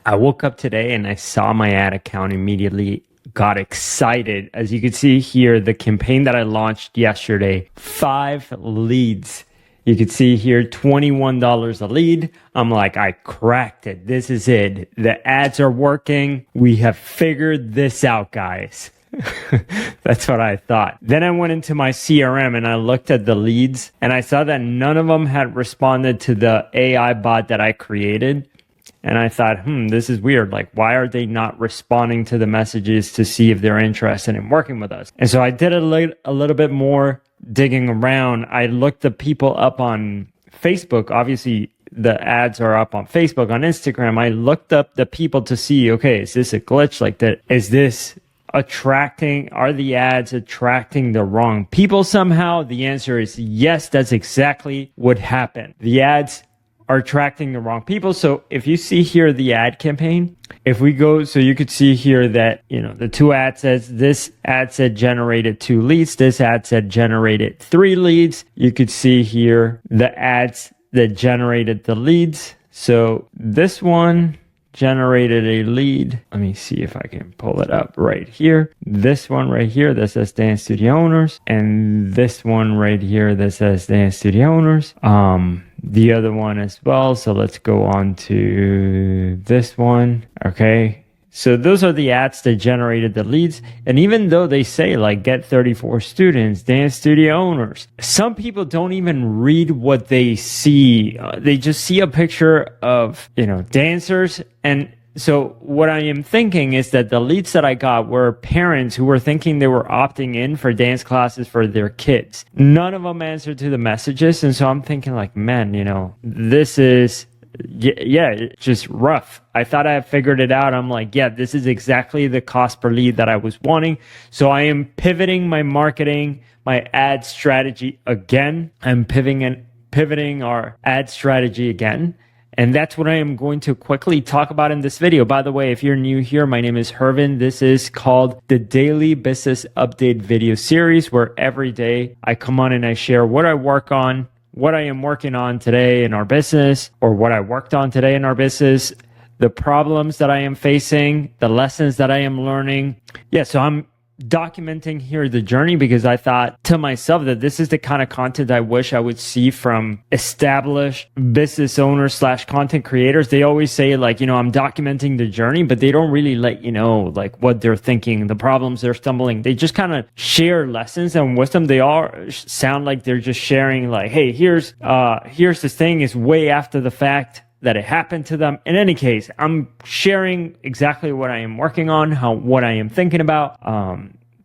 I woke up today and I saw my ad account, immediately got excited. As you can see here, the campaign that I launched yesterday, 5 leads. You can see here, $21 a lead. I'm like, I cracked it. This is it. The ads are working. We have figured this out, guys. That's what I thought. Then I went into my CRM and I looked at the leads and I saw that none of them had responded to the AI bot that I created. And I thought, this is weird. Like, why are they not responding to the messages to see if they're interested in working with us? And so I did a little bit more digging around. I looked the people up on Facebook. Obviously, the ads are up on Facebook, on Instagram. I looked up the people to see, okay, is this a glitch like that? Is this are the ads attracting the wrong people somehow? The answer is yes, that's exactly what happened. The ads are attracting the wrong people. So if you see here the ad campaign, if we go, so you could see here that, the 2 ad sets, this ad set generated 2 leads, this ad set generated 3 leads. You could see here the ads that generated the leads. So this one generated a lead. Let me see if I can pull it up right here. This one right here that says Dance Studio Owners, and this one right here that says Dance Studio Owners. The other one as well. So let's go on to this one. Okay. So those are the ads that generated the leads. And even though they say like get 34 students, Dance Studio Owners, some people don't even read what they see. They just see a picture of, dancers. And so what I am thinking is that the leads that I got were parents who were thinking they were opting in for dance classes for their kids. None of them answered to the messages. And so I'm thinking like, man, this is, it's just rough. I thought I had figured it out. I'm like, this is exactly the cost per lead that I was wanting. So I am pivoting my marketing, my ad strategy again. I'm pivoting our ad strategy again. And that's what I am going to quickly talk about in this video. By the way, if you're new here, my name is Hervin. This is called the Daily Business Update video series, where every day I come on and I share what I work on, what I am working on today in our business, or what I worked on today in our business, the problems that I am facing, the lessons that I am learning. So I'm documenting here the journey because I thought to myself that this is the kind of content I wish I would see from established business owners / content creators. They always say like, I'm documenting the journey, but they don't really let you know like what they're thinking, the problems they're stumbling. They just kind of share lessons and wisdom. They all sound like they're just sharing like, hey, here's this thing is way after the fact that it happened to them. In any case, I'm sharing exactly what I am working on, what I am thinking about.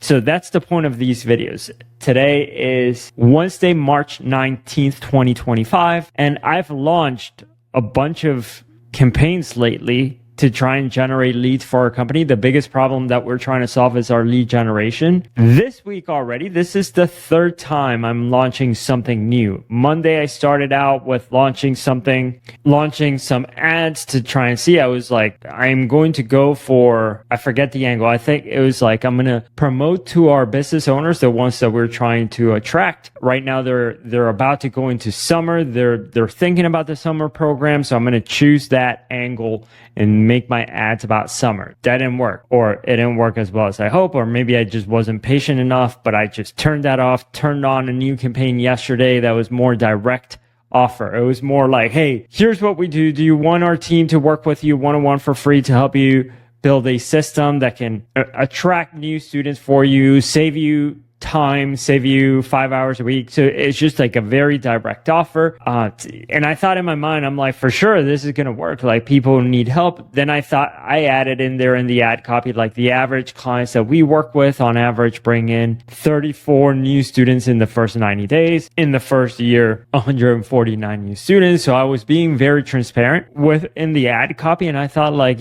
So that's the point of these videos. Today is Wednesday, March 19th, 2025. And I've launched a bunch of campaigns lately to try and generate leads for our company. The biggest problem that we're trying to solve is our lead generation. This week already, this is the 3rd time I'm launching something new. Monday, I started out with launching some ads to try and see. I was like, I'm going to go for, I forget the angle. I think it was like, I'm going to promote to our business owners, the ones that we're trying to attract. Right now, they're about to go into summer. They're thinking about the summer program. So I'm going to choose that angle and make my ads about summer. That didn't work, or it didn't work as well as I hope, or maybe I just wasn't patient enough, but I just turned that off, turned on a new campaign yesterday that was more direct offer. It was more like, hey, here's what we do. Do you want our team to work with you one-on-one for free to help you build a system that can attract new students for you, save you time, save you 5 hours a week? So it's just like a very direct offer. And I thought in my mind, I'm like, for sure, this is going to work. Like, people need help. Then I thought I added in there in the ad copy, like the average clients that we work with on average bring in 34 new students in the first 90 days. In the first year, 149 new students. So I was being very transparent in the ad copy. And I thought like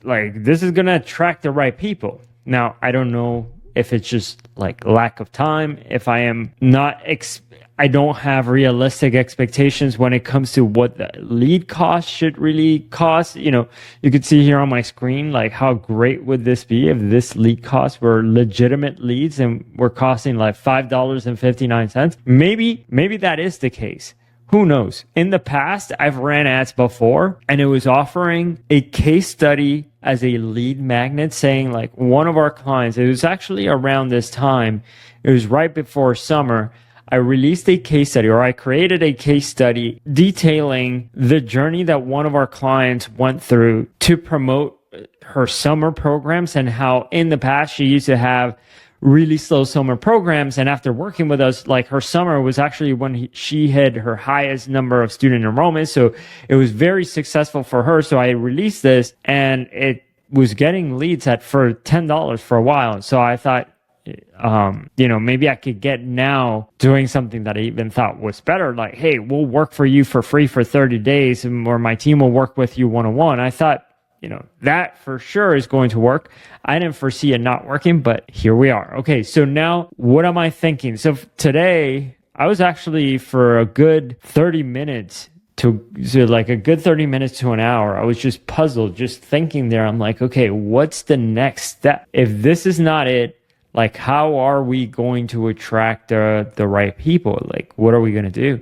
this is going to attract the right people. Now, I don't know if it's just like lack of time, if I am not, I don't have realistic expectations when it comes to what the lead cost should really cost. You could see here on my screen, like how great would this be if this lead costs were legitimate leads and were costing like $5.59. Maybe that is the case. who knows? In the past, I've ran ads before and it was offering a case study as a lead magnet, saying like one of our clients, it was actually around this time, it was right before summer, I released a case study, or I created a case study detailing the journey that one of our clients went through to promote her summer programs, and how in the past she used to have really slow summer programs. And after working with us, like her summer was actually when she had her highest number of student enrollments. So it was very successful for her. So I released this and it was getting leads for $10 for a while. So I thought, maybe I could get now doing something that I even thought was better. Like, hey, we'll work for you for free for 30 days or my team will work with you one-on-one. I thought, that for sure is going to work. I didn't foresee it not working, but here we are. Okay, so now what am I thinking? So today, I was actually for a good 30 minutes to an hour, I was just puzzled, just thinking there. I'm like, okay, what's the next step? If this is not it, like, how are we going to attract the right people? Like, what are we going to do?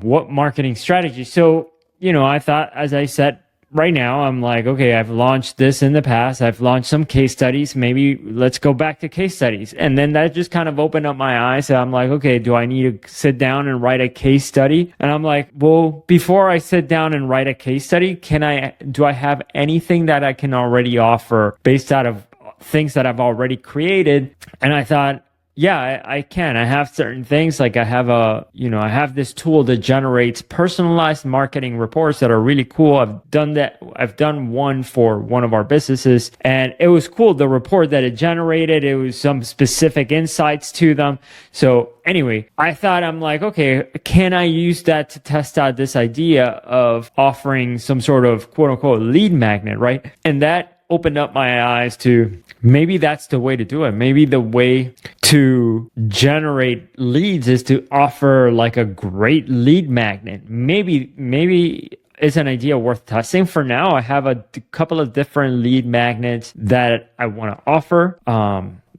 What marketing strategy? So, I thought, as I said, right now, I'm like, okay, I've launched this in the past. I've launched some case studies. Maybe let's go back to case studies. And then that just kind of opened up my eyes. So I'm like, okay, do I need to sit down and write a case study? And I'm like, well, before I sit down and write a case study, do I have anything that I can already offer based out of things that I've already created? And I thought, yeah, I can. I have certain things, like I have this tool that generates personalized marketing reports that are really cool. I've done that. I've done one for one of our businesses and it was cool. The report that it generated, it was some specific insights to them. So anyway, I thought, I'm like, okay, can I use that to test out this idea of offering some sort of quote unquote lead magnet, right? And that opened up my eyes to maybe that's the way to do it. Maybe the way to generate leads is to offer like a great lead magnet. Maybe it's an idea worth testing. For now, I have a couple of different lead magnets that I want to offer.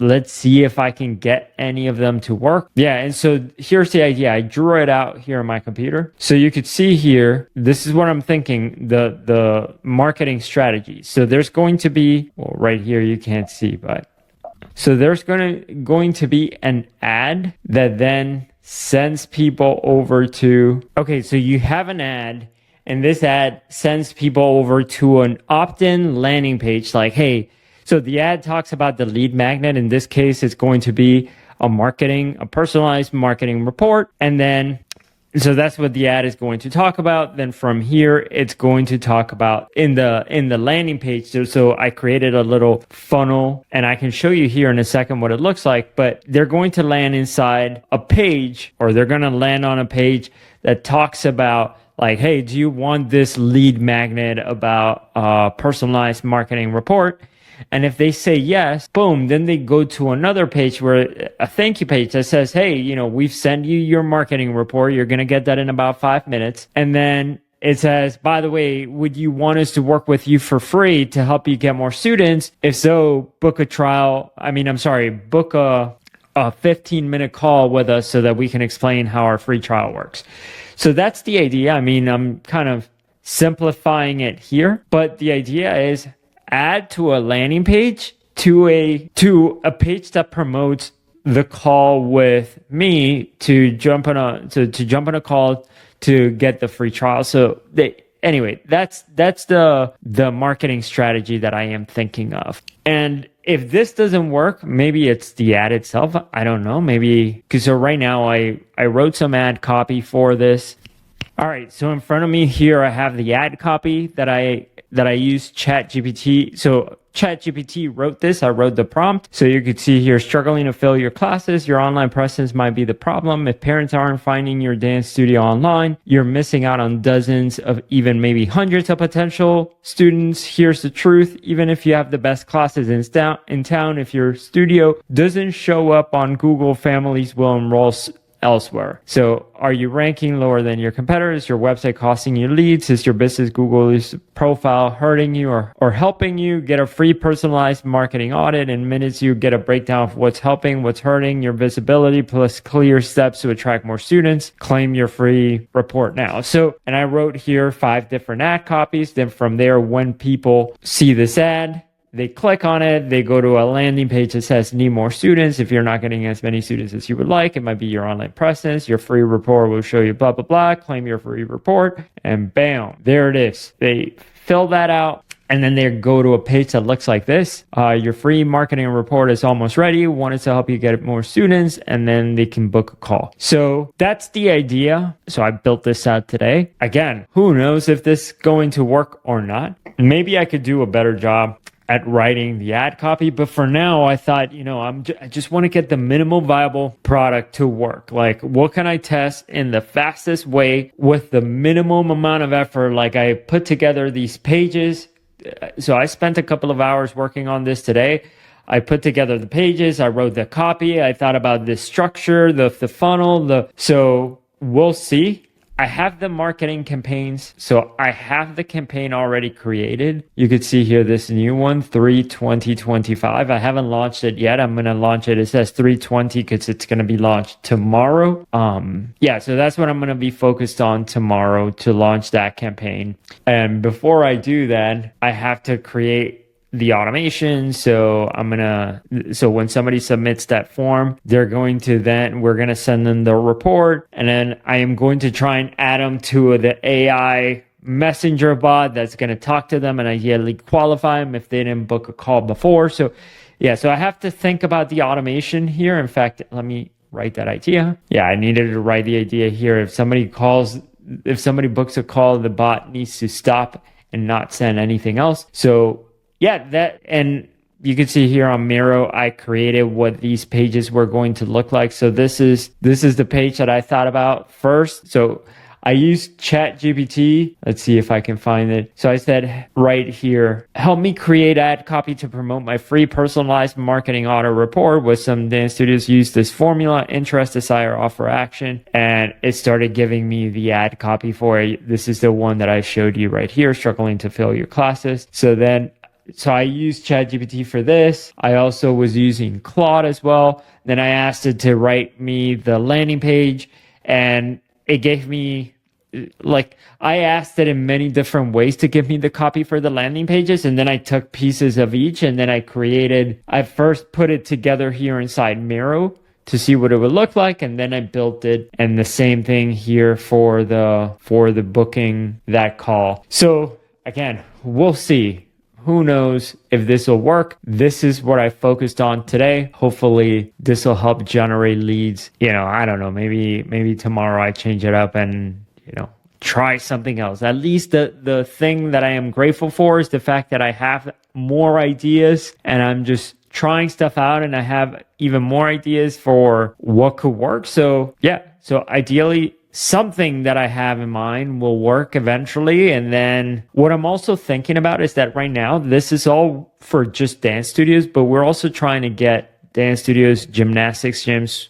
Let's see if I can get any of them to work. Yeah, and so here's the idea. I drew it out here on my computer. So you could see here, this is what I'm thinking, the marketing strategy. So there's going to be, well, right here you can't see, but so there's going to be an ad that then sends people over to, okay, so you have an ad and this ad sends people over to an opt-in landing page like, hey, so the ad talks about the lead magnet. In this case, it's going to be a personalized marketing report. And then, so that's what the ad is going to talk about. Then from here, it's going to talk about in the landing page. So I created a little funnel and I can show you here in a second what it looks like, but they're going to land inside a page, or they're going to land on a page that talks about like, hey, do you want this lead magnet about a personalized marketing report? And if they say yes, boom, then they go to another page, where a thank you page that says, hey, we've sent you your marketing report. You're going to get that in about 5 minutes. And then it says, by the way, would you want us to work with you for free to help you get more students? If so, book a 15-minute call with us so that we can explain how our free trial works. So that's the idea. I'm kind of simplifying it here, but the idea is add to a landing page to a page that promotes the call with me to jump on a call to get the free trial. So anyway, that's the marketing strategy that I am thinking of. And if this doesn't work, maybe it's the ad itself. I don't know. Maybe because so right now I wrote some ad copy for this. All right, so in front of me here, I have the ad copy that I use ChatGPT. So ChatGPT wrote this. I wrote the prompt. So you could see here, struggling to fill your classes. Your online presence might be the problem. If parents aren't finding your dance studio online, you're missing out on dozens of even maybe hundreds of potential students. Here's the truth. Even if you have the best classes in town, if your studio doesn't show up on Google, families will enroll elsewhere. So are you ranking lower than your competitors? Your website costing you leads? Is your business Google's profile hurting you or helping you? Get a free personalized marketing audit. In minutes, you get a breakdown of what's helping, what's hurting your visibility, plus clear steps to attract more students. Claim your free report now. So, and I wrote here 5 different ad copies. Then from there, when people see this ad, they click on it, they go to a landing page that says need more students. If you're not getting as many students as you would like, it might be your online presence. Your free report will show you blah, blah, blah. Claim your free report and bam, there it is. They fill that out and then they go to a page that looks like this. Your free marketing report is almost ready. Wanted to help you get more students, and then they can book a call. So that's the idea. So I built this out today. Again, who knows if this is going to work or not. Maybe I could do a better job at writing the ad copy. But for now, I thought, I just want to get the minimal viable product to work. Like, what can I test in the fastest way with the minimum amount of effort? Like, I put together these pages. So I spent a couple of hours working on this today. I put together the pages. I wrote the copy. I thought about the structure, the funnel, so we'll see. I have the marketing campaigns. So I have the campaign already created. You could see here this new one, 3/20/25. I haven't launched it yet. I'm going to launch it. It says 3/20 because it's going to be launched tomorrow. So that's what I'm going to be focused on tomorrow to launch that campaign. And before I do that, I have to create the automation. So when somebody submits that form, we're going to send them the report, and then I am going to try and add them to the AI messenger bot that's going to talk to them and ideally qualify them if they didn't book a call before. So I have to think about the automation here. In fact, let me write that idea. I needed to write the idea here. If somebody books a call, the bot needs to stop and not send anything else. So and you can see here on Miro, I created what these pages were going to look like. So this is the page that I thought about first. So I used ChatGPT. Let's see if I can find it. So I said right here, help me create ad copy to promote my free personalized marketing auto report. With some dance studios use this formula: interest, desire, offer, action. And it started giving me the ad copy for it. This is the one that I showed you right here, struggling to fill your classes. So I used ChatGPT for this. I also was using Claude as well. Then I asked it to write me the landing page, and it gave me, I asked it in many different ways to give me the copy for the landing pages. And then I took pieces of each, and then I first put it together here inside Miro to see what it would look like. And then I built it, and the same thing here for the booking that call. So again, we'll see. Who knows if this will work? This is what I focused on today. Hopefully this will help generate leads. I don't know, maybe tomorrow I change it up and, try something else. At least the thing that I am grateful for is the fact that I have more ideas and I'm just trying stuff out, and I have even more ideas for what could work. So ideally, something that I have in mind will work eventually. And then what I'm also thinking about is that right now, this is all for just dance studios, but we're also trying to get dance studios, gymnastics gyms,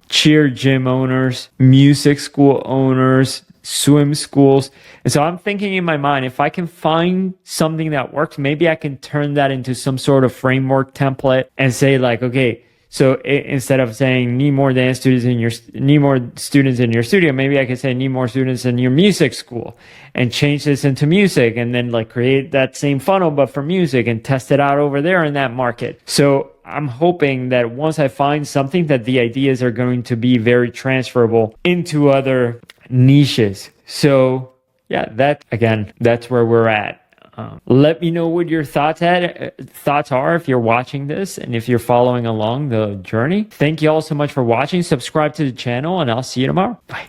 cheer gym owners, music school owners, swim schools. And so I'm thinking in my mind, if I can find something that works, maybe I can turn that into some sort of framework template and say okay, so instead of saying need more students in your studio, maybe I could say need more students in your music school, and change this into music, and then create that same funnel but for music and test it out over there in that market. So I'm hoping that once I find something, that the ideas are going to be very transferable into other niches. So that's where we're at. Let me know what your thoughts are if you're watching this and if you're following along the journey. Thank you all so much for watching. Subscribe to the channel, and I'll see you tomorrow. Bye.